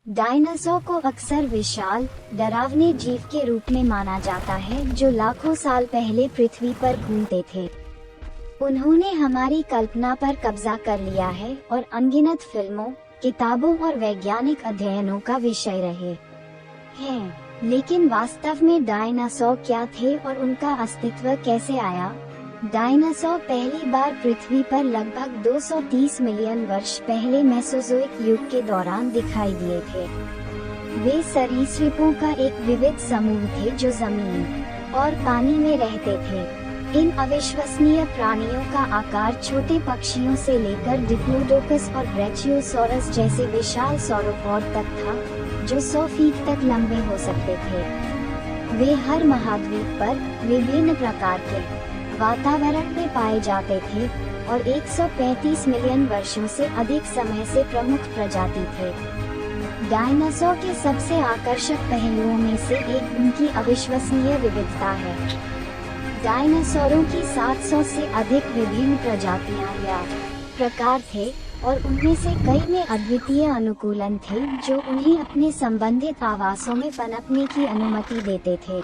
Dinosaur को अक्सर विशाल, डरावने जीव के रूप में माना जाता है जो लाखों साल पहले पृथ्वी पर घूमते थे। उन्होंने हमारी कल्पना पर कब्जा कर लिया है और अनगिनत फिल्मों, किताबों और वैज्ञानिक अध्ययनों का विषय रहे हैं। लेकिन वास्तव में डायनासोर क्या थे और उनका अस्तित्व कैसे आया? डायनासोर पहली बार पृथ्वी पर लगभग 230 मिलियन वर्ष पहले मेसोजोइक युग के दौरान दिखाई दिए थे। वे सरीसृपों का एक विविध समूह थे जो जमीन और पानी में रहते थे। इन अविश्वसनीय प्राणियों का आकार छोटे पक्षियों से लेकर डिप्लोडोकस और ब्रैचियोसॉरस जैसे विशाल सौरोपॉड तक था, जो 100 फीट तक लंबे हो सकते थे। वे हर महाद्वीप पर विभिन्न प्रकार के वातावरण में पाए जाते थे और 135 मिलियन वर्षों से अधिक समय से प्रमुख प्रजाति थे। डायनासोर के सबसे आकर्षक पहलुओं में से एक उनकी अविश्वसनीय विविधता है। डायनासोरों की 700 से अधिक विभिन्न प्रजातियां या प्रकार थे और उनमें से कई में अद्वितीय अनुकूलन थे जो उन्हें अपने संबंधित आवासों में पनपने की अनुमति देते थे।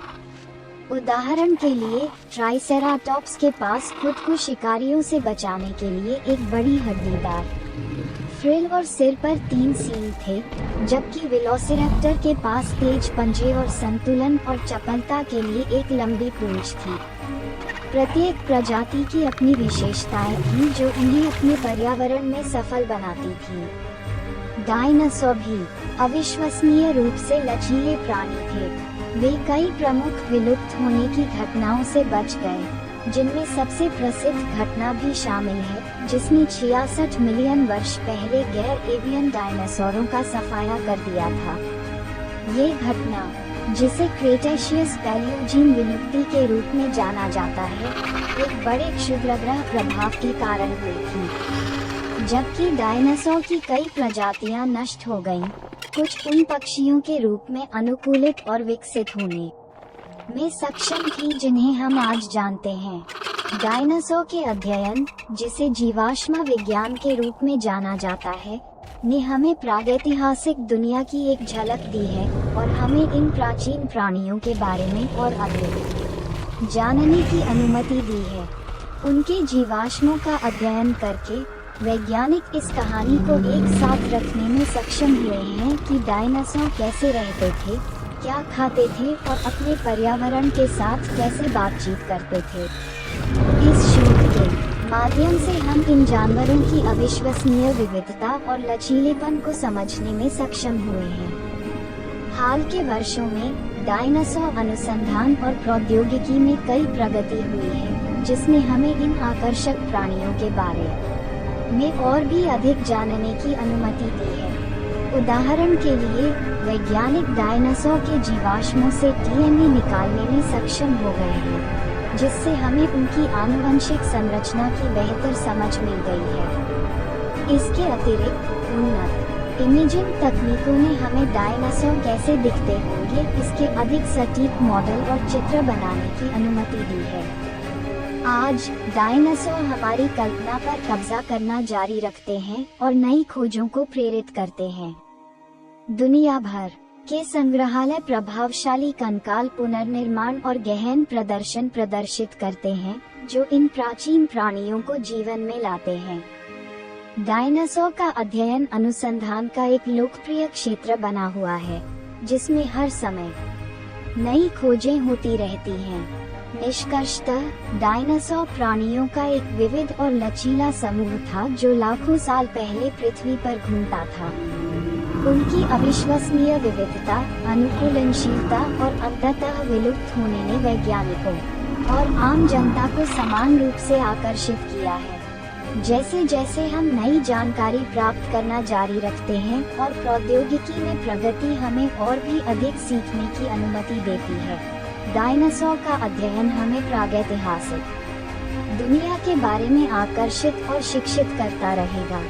उदाहरण के लिए, ट्राइसेराटॉप्स के पास खुद को शिकारियों से बचाने के लिए एक बड़ी हड्डीदार फ्रिल और सिर पर 3 सींग थे, जबकि वेलोसिरैप्टर के पास तेज पंजे और संतुलन और चपलता के लिए एक लंबी पूंछ थी। प्रत्येक प्रजाति की अपनी विशेषताएं थीं जो उन्हें अपने पर्यावरण में सफल बनाती थीं। डायनासोर भी अविश्वसनीय रूप से लचीले प्राणी थे। वे कई प्रमुख विलुप्त होने की घटनाओं से बच गए, जिनमें सबसे प्रसिद्ध घटना भी शामिल है, जिसने 66 मिलियन वर्ष पहले गैर एवियन डायनासोरों का सफाया कर दिया था। ये घटना, जिसे क्रेटेशियस पैलियोजीन विलुप्ति के रूप में जाना जाता है, एक बड़े क्षुद्रग्रह प्रभाव के कारण हुई थी। जबकि डायनासोर की कई प्रजातियां नष्ट हो गईं, कुछ उन पक्षियों के रूप में अनुकूलित और विकसित होने में सक्षम थी जिन्हें हम आज जानते हैं। डायनासोर के अध्ययन, जिसे जीवाश्म विज्ञान के रूप में जाना जाता है, ने हमें प्रागैतिहासिक दुनिया की एक झलक दी है और हमें इन प्राचीन प्राणियों के बारे में और अधिक जानने की अनुमति दी है। उनके जीवाश्मों का अध्ययन करके वैज्ञानिक इस कहानी को एक साथ रखने में सक्षम हुए हैं कि डायनासोर कैसे रहते थे, क्या खाते थे और अपने पर्यावरण के साथ कैसे बातचीत करते थे। इस शोध के माध्यम से हम इन जानवरों की अविश्वसनीय विविधता और लचीलेपन को समझने में सक्षम हुए हैं। हाल के वर्षों में डायनासोर अनुसंधान और प्रौद्योगिकी में कई प्रगति हुई है, जिसने हमें इन आकर्षक प्राणियों के बारे में और भी अधिक जानने की अनुमति दी है। उदाहरण के लिए, वैज्ञानिक डायनासोर के जीवाश्मों से डीएनए निकालने में सक्षम हो गए हैं, जिससे हमें उनकी आनुवंशिक संरचना की बेहतर समझ मिल गई है। इसके अतिरिक्त उन्नत इमेजिंग तकनीकों ने हमें डायनासोर कैसे दिखते होंगे इसके अधिक सटीक मॉडल और चित्र बनाने की अनुमति दी है। आज डायनासोर हमारी कल्पना पर कब्जा करना जारी रखते हैं और नई खोजों को प्रेरित करते हैं। दुनिया भर के संग्रहालय प्रभावशाली कंकाल पुनर्निर्माण और गहन प्रदर्शन प्रदर्शित करते हैं, जो इन प्राचीन प्राणियों को जीवन में लाते हैं। डायनासोर का अध्ययन अनुसंधान का एक लोकप्रिय क्षेत्र बना हुआ है, जिसमें हर समय नई खोजें होती रहती हैं। निष्कर्षतः, डायनासोर प्राणियों का एक विविध और लचीला समूह था जो लाखों साल पहले पृथ्वी पर घूमता था। उनकी अविश्वसनीय विविधता, अनुकूलनशीलता और अंततः विलुप्त होने ने वैज्ञानिकों और आम जनता को समान रूप से आकर्षित किया है। जैसे जैसे हम नई जानकारी प्राप्त करना जारी रखते हैं और प्रौद्योगिकी में प्रगति हमें और भी अधिक सीखने की अनुमति देती है, डायनासोर का अध्ययन हमें प्रागैतिहासिक दुनिया के बारे में आकर्षित और शिक्षित करता रहेगा।